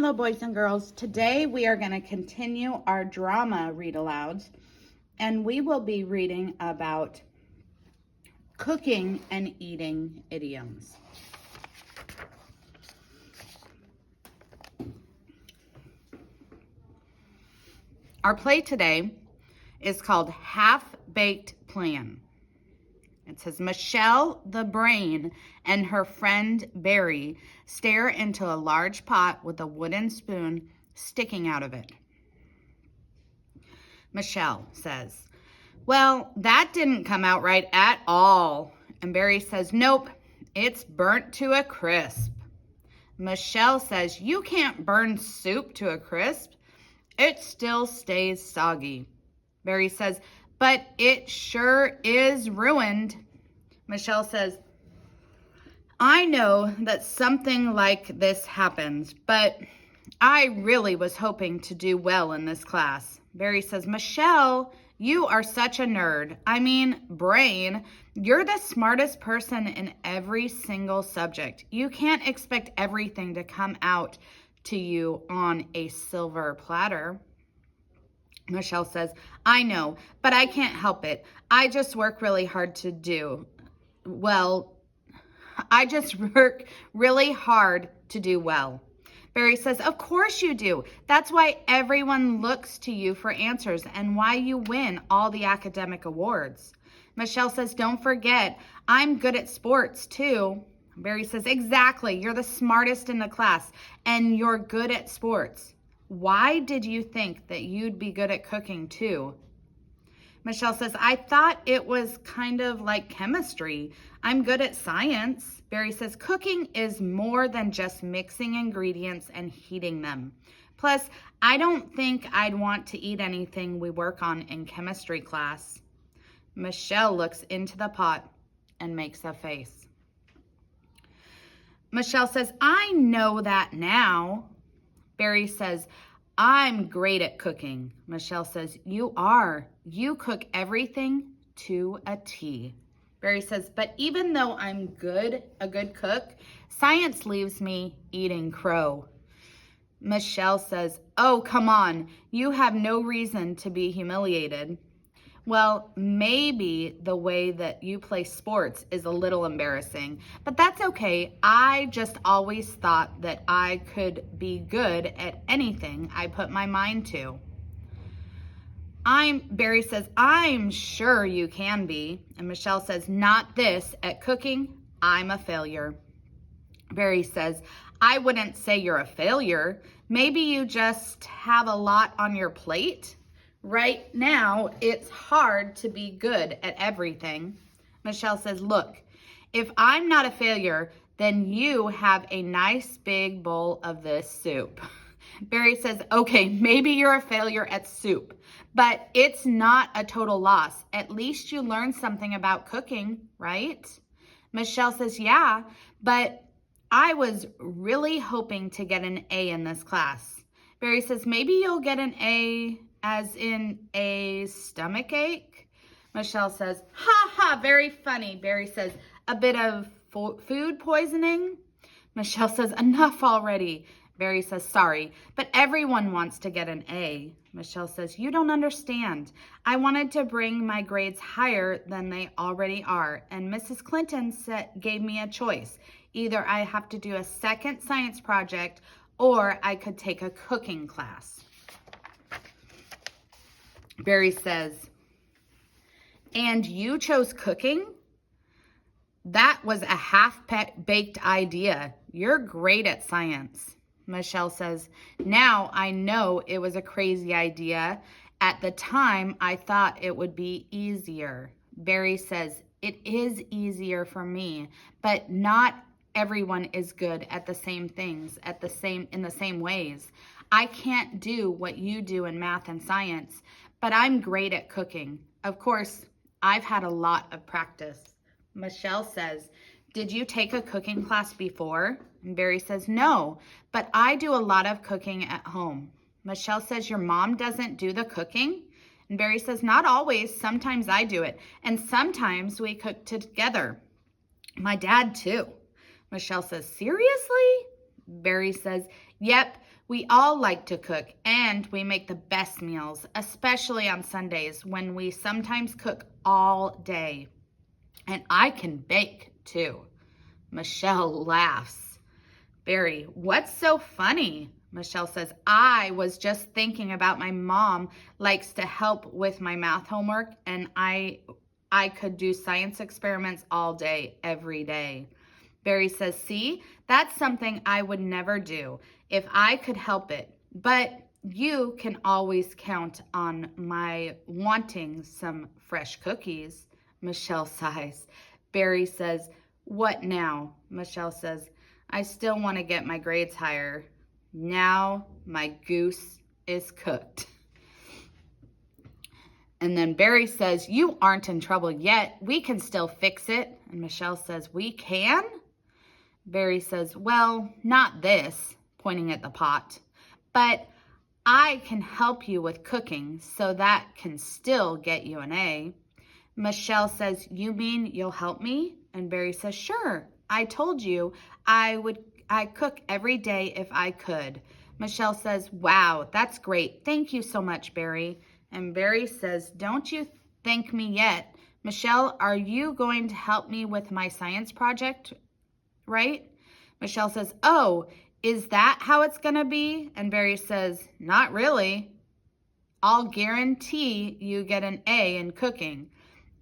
Hello, boys and girls. Today we are going to continue our drama read-alouds, and we will be reading about cooking and eating idioms. Our play today is called Half-Baked Plan. It says, Michelle, the brain, and her friend Barry stare into a large pot with a wooden spoon sticking out of it. Michelle says, well, that didn't come out right at all. And Barry says, nope, it's burnt to a crisp. Michelle says, you can't burn soup to a crisp. It still stays soggy. Barry says, but it sure is ruined. Michelle says, I know that something like this happens, but I really was hoping to do well in this class. Barry says, Michelle, you are such a nerd. I mean, brain, you're the smartest person in every single subject. You can't expect everything to come out to you on a silver platter. Michelle says, I know, but I can't help it. I just work really hard to do. Well, I just work really hard to do well. Barry says, of course you do. That's why everyone looks to you for answers and why you win all the academic awards. Michelle says, don't forget, I'm good at sports too. Barry says, exactly. You're the smartest in the class and you're good at sports. Why did you think that you'd be good at cooking too? Michelle says, I thought it was kind of like chemistry. I'm good at science. Barry says, cooking is more than just mixing ingredients and heating them. Plus, I don't think I'd want to eat anything we work on in chemistry class. Michelle looks into the pot and makes a face. Michelle says, I know that now. Barry says, I'm great at cooking. Michelle says, you are. You cook everything to a T. Barry says, but even though I'm a good cook, science leaves me eating crow. Michelle says, oh, come on. You have no reason to be humiliated. Well, maybe the way that you play sports is a little embarrassing, but that's okay. I just always thought that I could be good at anything I put my mind to. Barry says, I'm sure you can be. And Michelle says, not this. At cooking, I'm a failure. Barry says, I wouldn't say you're a failure. Maybe you just have a lot on your plate. Right now, it's hard to be good at everything. Michelle says, look, if I'm not a failure, then you have a nice big bowl of this soup. Barry says, okay, maybe you're a failure at soup, but it's not a total loss. At least you learned something about cooking, right? Michelle says, yeah, but I was really hoping to get an A in this class. Barry says, maybe you'll get an A as in a stomach ache? Michelle says, ha ha, very funny. Barry says, a bit of food poisoning? Michelle says, enough already. Barry says, sorry, but everyone wants to get an A. Michelle says, you don't understand. I wanted to bring my grades higher than they already are, and Mrs. Clinton gave me a choice. Either I have to do a second science project or I could take a cooking class. Barry says, and you chose cooking? That was a half-baked idea. You're great at science. Michelle says, now I know it was a crazy idea. At the time, I thought it would be easier. Barry says, it is easier for me, but not everyone is good at the same things, in the same ways. I can't do what you do in math and science, but I'm great at cooking. Of course, I've had a lot of practice. Michelle says, did you take a cooking class before? And Barry says, no, but I do a lot of cooking at home. Michelle says, your mom doesn't do the cooking? And Barry says, not always. Sometimes I do it. And sometimes we cook together. My dad too. Michelle says, seriously? Barry says, yep, we all like to cook, and we make the best meals, especially on Sundays when we sometimes cook all day. And I can bake too. Michelle laughs. Barry, what's so funny? Michelle says, I was just thinking about my mom likes to help with my math homework, and I could do science experiments all day, every day. Barry says, see, that's something I would never do if I could help it. But you can always count on my wanting some fresh cookies. Michelle sighs. Barry says, what now? Michelle says, I still want to get my grades higher. Now my goose is cooked. And then Barry says, you aren't in trouble yet. We can still fix it. And Michelle says, we can? Barry says, well, not this, pointing at the pot, but I can help you with cooking so that can still get you an A. Michelle says, you mean you'll help me? And Barry says, sure. I told you I cook every day if I could. Michelle says, wow, that's great. Thank you so much, Barry. And Barry says, don't you thank me yet. Michelle, are you going to help me with my science project, right? Michelle says, oh, is that how it's going to be? And Barry says, not really. I'll guarantee you get an A in cooking.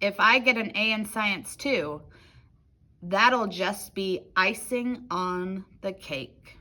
If I get an A in science too, that'll just be icing on the cake.